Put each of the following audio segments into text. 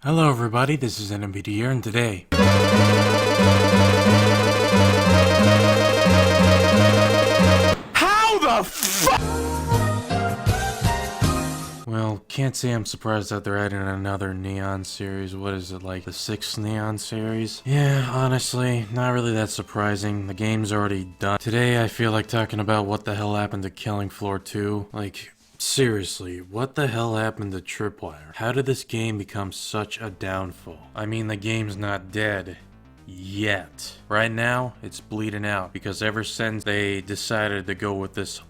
Hello everybody, this is N.M.P.D here, and today... How the fuck? Well, can't say I'm surprised that they're adding another Neon series. What is it, like the 6th Neon series? Yeah, honestly, not really that surprising. The game's already done. Today I feel like talking about what the hell happened to Killing Floor 2. Like... seriously, what the hell happened to Tripwire? How did this game become such a downfall? I mean, the game's not dead. Yet. Right now, it's bleeding out because ever since they decided to go with this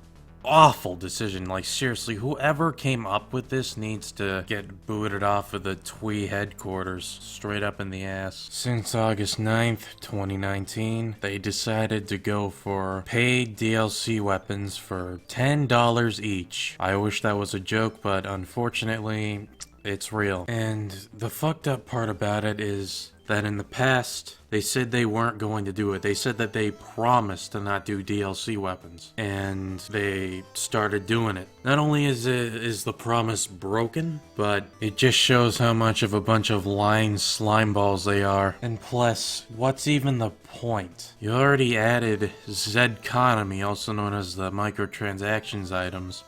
awful decision, like seriously, whoever came up with this needs to get booted off of the Twee headquarters, straight up in the ass. Since August 9th, 2019, they decided to go for paid DLC weapons for $10 each. I wish that was a joke, but unfortunately, it's real. And the fucked up part about it is that in the past, they said they weren't going to do it. They said that they promised to not do DLC weapons, and they started doing it. Not only is the promise broken, but it just shows how much of a bunch of lying slimeballs they are. And plus, what's even the point? You already added Zedconomy, also known as the microtransactions items,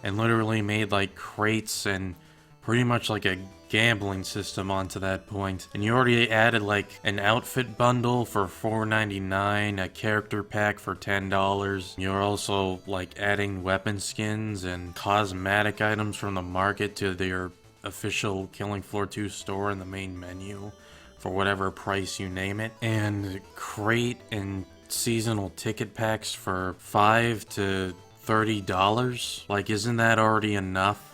and literally made like crates and pretty much like a gambling system onto that point. And you already added like an outfit bundle for $4.99, a character pack for $10. You're also like adding weapon skins and cosmetic items from the market to their official Killing Floor 2 store in the main menu for whatever price you name it. And crate and seasonal ticket packs for $5 to $30. Like, isn't that already enough?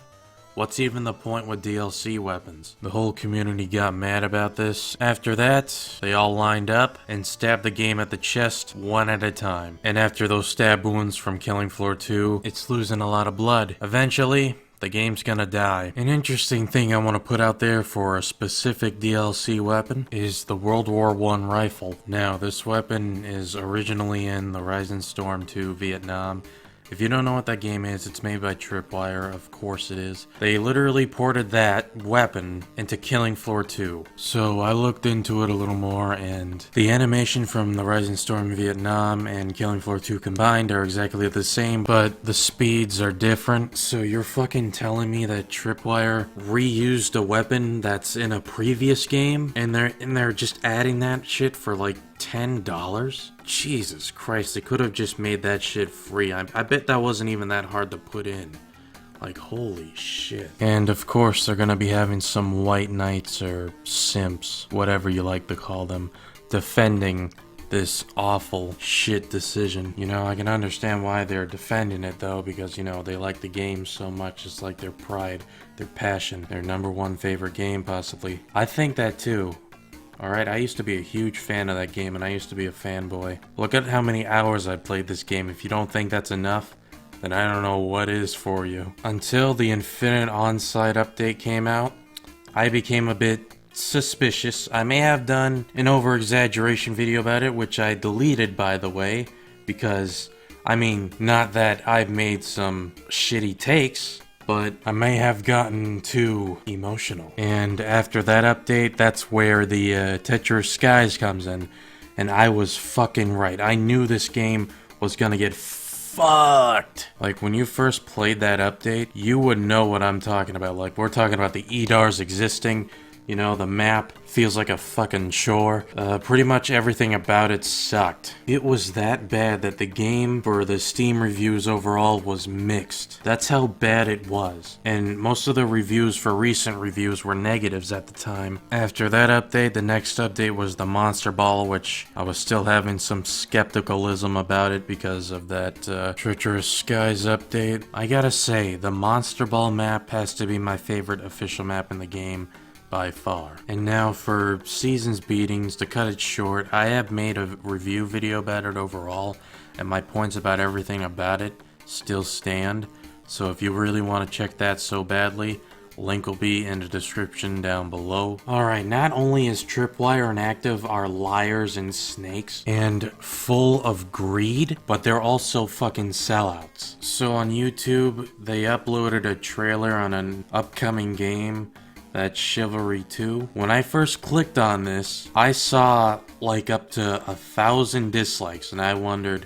What's even the point with DLC weapons? The whole community got mad about this. After that, they all lined up and stabbed the game at the chest one at a time. And after those stab wounds from Killing Floor 2, it's losing a lot of blood. Eventually, the game's gonna die. An interesting thing I want to put out there for a specific DLC weapon is the World War I rifle. Now, this weapon is originally in the Rising Storm 2 Vietnam. If you don't know what that game is, it's made by Tripwire, of course it is. They literally ported that weapon into Killing Floor 2. So I looked into it a little more, and the animation from the Rising Storm Vietnam and Killing Floor 2 combined are exactly the same, but the speeds are different. So you're fucking telling me that Tripwire reused a weapon that's in a previous game, and they're just adding that shit for like $10? Jesus Christ, they could have just made that shit free. I bet that wasn't even that hard to put in. Like, holy shit. And of course, they're gonna be having some white knights or simps, whatever you like to call them, defending this awful shit decision. You know, I can understand why they're defending it though, because, you know, they like the game so much. It's like their pride, their passion, their #1 favorite game possibly. I think that too. Alright, I used to be a huge fan of that game, and I used to be a fanboy. Look at how many hours I played this game. If you don't think that's enough, then I don't know what is for you. Until the Infinite On-Site update came out, I became a bit suspicious. I may have done an over-exaggeration video about it, which I deleted, by the way, because, I mean, not that I've made some shitty takes, but I may have gotten too emotional. And after that update, that's where the Tetris Skies comes in. And I was fucking right. I knew this game was gonna get fucked. Like, when you first played that update, you would know what I'm talking about. Like, we're talking about the EDARs existing. You know, the map feels like a fucking chore. Pretty much everything about it sucked. It was that bad that the game for the Steam reviews overall was mixed. That's how bad it was. And most of the reviews for recent reviews were negatives at the time. After that update, the next update was the Monster Ball, which I was still having some skepticalism about it because of that Treacherous Skies update. I gotta say, the Monster Ball map has to be my favorite official map in the game, by far. And now for Seasons Beatings, to cut it short, I have made a review video about it overall, and my points about everything about it still stand. So if you really want to check that so badly, link will be in the description down below. Alright, not only is Tripwire and Active are liars and snakes and full of greed, but they're also fucking sellouts. So on YouTube, they uploaded a trailer on an upcoming game That's Chivalry 2. When I first clicked on this, I saw like up to 1,000 dislikes, and I wondered,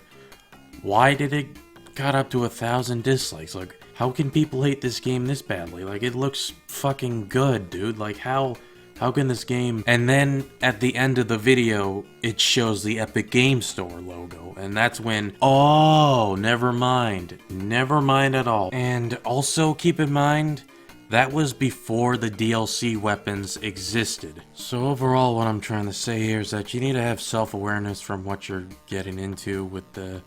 why did it got up to 1,000 dislikes? Like, how can people hate this game this badly? Like, it looks fucking good, dude. Like, how can this game... And then, at the end of the video, it shows the Epic Game Store logo. And that's when... Oh, never mind. Never mind at all. And also, keep in mind, that was before the DLC weapons existed. So overall, what I'm trying to say here is that you need to have self-awareness from what you're getting into with the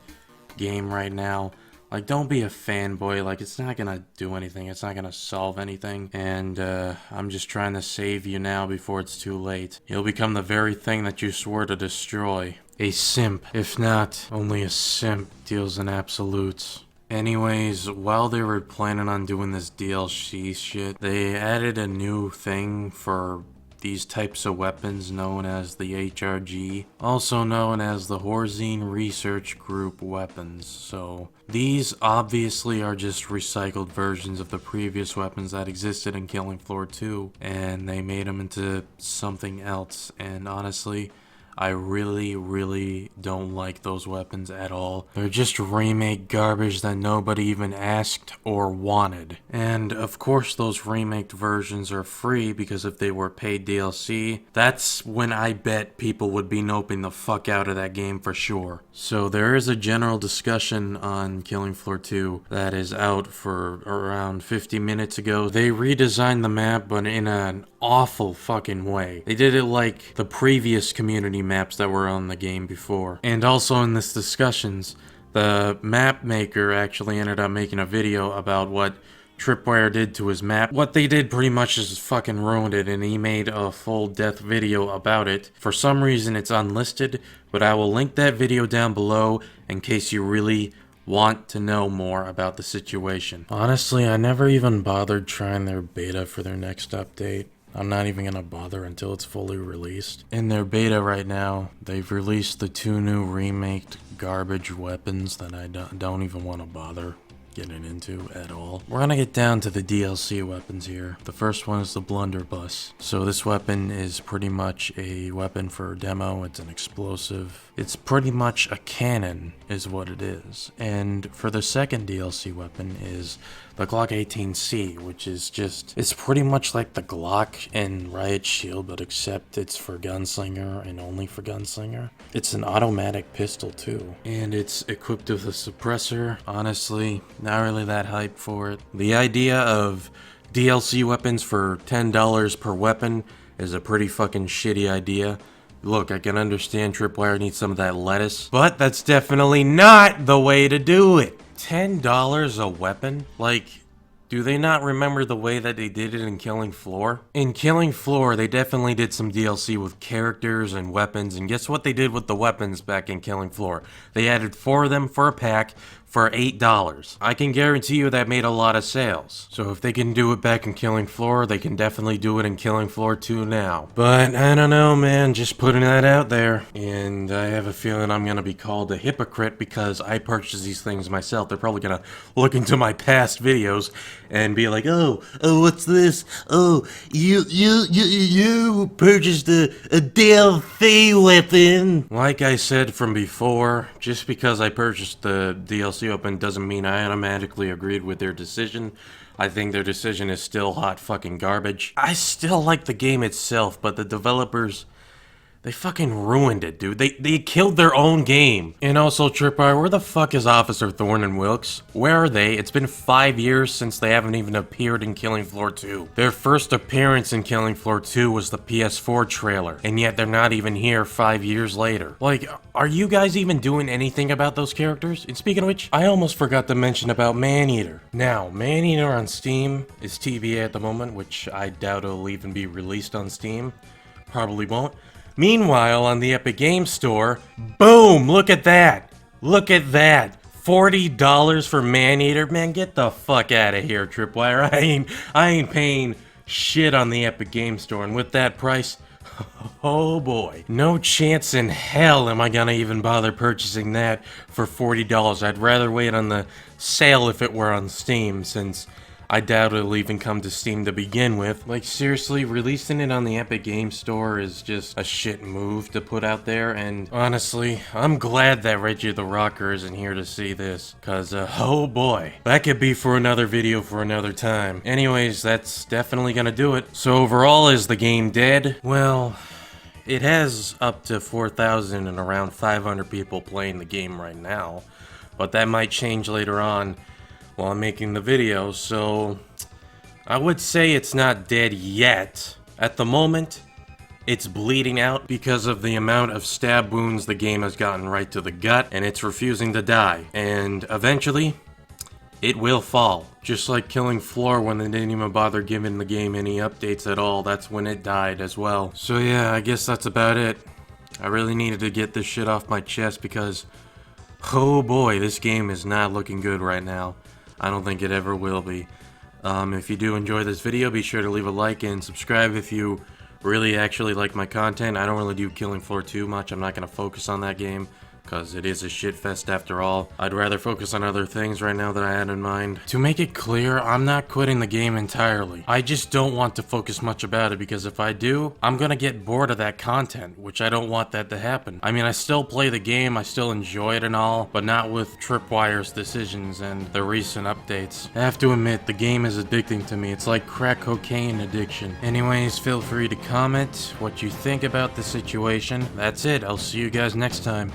game right now. Like, don't be a fanboy. Like, it's not gonna do anything. It's not gonna solve anything. And I'm just trying to save you now before it's too late. You'll become the very thing that you swore to destroy. A simp. If not, only a simp deals in absolutes. Anyways, while they were planning on doing this DLC shit, they added a new thing for these types of weapons known as the HRG, also known as the Horzine Research Group weapons. So these obviously are just recycled versions of the previous weapons that existed in Killing Floor 2, and they made them into something else. And honestly, I really don't like those weapons at all. They're just remake garbage that nobody even asked or wanted. And of course those remaked versions are free, because if they were paid DLC, that's when I bet people would be noping the fuck out of that game for sure. So there is a general discussion on Killing Floor 2 that is out for around 50 minutes ago. They redesigned the map, but in an awful fucking way. They did it like the previous community maps that were on the game before. And also in this discussions, the map maker actually ended up making a video about what Tripwire did to his map. What they did pretty much is fucking ruined it, and he made a full death video about it. For some reason it's unlisted, but I will link that video down below in case you really want to know more about the situation. Honestly, I never even bothered trying their beta for their next update. I'm not even gonna bother until it's fully released. In their beta right now, they've released the 2 new remaked garbage weapons that I don't even want to bother getting into at all. We're gonna get down to the DLC weapons here. The first one is the blunderbuss. So this weapon is pretty much a weapon for demo. It's an explosive. It's pretty much a cannon is what it is. And for the second DLC weapon is the Glock 18C, which is just, it's pretty much like the Glock and Riot Shield, but except it's for gunslinger and only for gunslinger. It's an automatic pistol too, and it's equipped with a suppressor. Honestly, not really that hyped for it. The idea of DLC weapons for $10 per weapon is a pretty fucking shitty idea. Look, I can understand Tripwire needs some of that lettuce, but that's definitely not the way to do it. $10 a weapon? Like, do they not remember the way that they did it in Killing Floor? In Killing Floor, they definitely did some DLC with characters and weapons, and guess what they did with the weapons back in Killing Floor? They added 4 of them for a pack for $8. I can guarantee you that made a lot of sales. So if they can do it back in Killing Floor, they can definitely do it in Killing Floor 2 now. But I don't know, man, just putting that out there. And I have a feeling I'm gonna be called a hypocrite because I purchased these things myself. They're probably gonna look into my past videos and be like, oh, what's this? Oh, you purchased a DLC weapon. Like I said from before, just because I purchased the DLC weapon doesn't mean I automatically agreed with their decision. I think their decision is still hot fucking garbage. I still like the game itself, but the developers, they fucking ruined it, dude. They killed their own game. And also, Tripwire, where the fuck is Officer Thorne and Wilkes? Where are they? It's been 5 years since they haven't even appeared in Killing Floor 2. Their first appearance in Killing Floor 2 was the PS4 trailer, and yet they're not even here 5 years later. Like, are you guys even doing anything about those characters? And speaking of which, I almost forgot to mention about Maneater. Now, Maneater on Steam is TBA at the moment, which I doubt it'll even be released on Steam. Probably won't. Meanwhile, on the Epic Game Store, boom, look at that. Look at that. $40 for Maneater? Man, get the fuck out of here, Tripwire. I ain't paying shit on the Epic Game Store, and with that price, oh boy. No chance in hell am I gonna even bother purchasing that for $40. I'd rather wait on the sale if it were on Steam, since I doubt it'll even come to Steam to begin with. Like, seriously, releasing it on the Epic Games Store is just a shit move to put out there, and honestly, I'm glad that Reggie the Rocker isn't here to see this, cause oh boy, that could be for another video for another time. Anyways, that's definitely gonna do it. So overall, is the game dead? Well, it has up to 4,000 and around 500 people playing the game right now, but that might change later on while I'm making the video, so I would say it's not dead yet. At the moment, it's bleeding out because of the amount of stab wounds the game has gotten right to the gut, and it's refusing to die. And eventually, it will fall. Just like killing Floor when they didn't even bother giving the game any updates at all, that's when it died as well. So yeah, I guess that's about it. I really needed to get this shit off my chest because, oh boy, this game is not looking good right now. I don't think it ever will be. If you do enjoy this video, be sure to leave a like and subscribe if you really actually like my content. I don't really do Killing Floor too much. I'm not going to focus on that game, because it is a shit fest after all. I'd rather focus on other things right now that I had in mind. To make it clear, I'm not quitting the game entirely. I just don't want to focus much about it, because if I do, I'm gonna get bored of that content, which I don't want that to happen. I mean, I still play the game, I still enjoy it and all, but not with Tripwire's decisions and the recent updates. I have to admit, the game is addicting to me. It's like crack cocaine addiction. Anyways, feel free to comment what you think about the situation. That's it, I'll see you guys next time.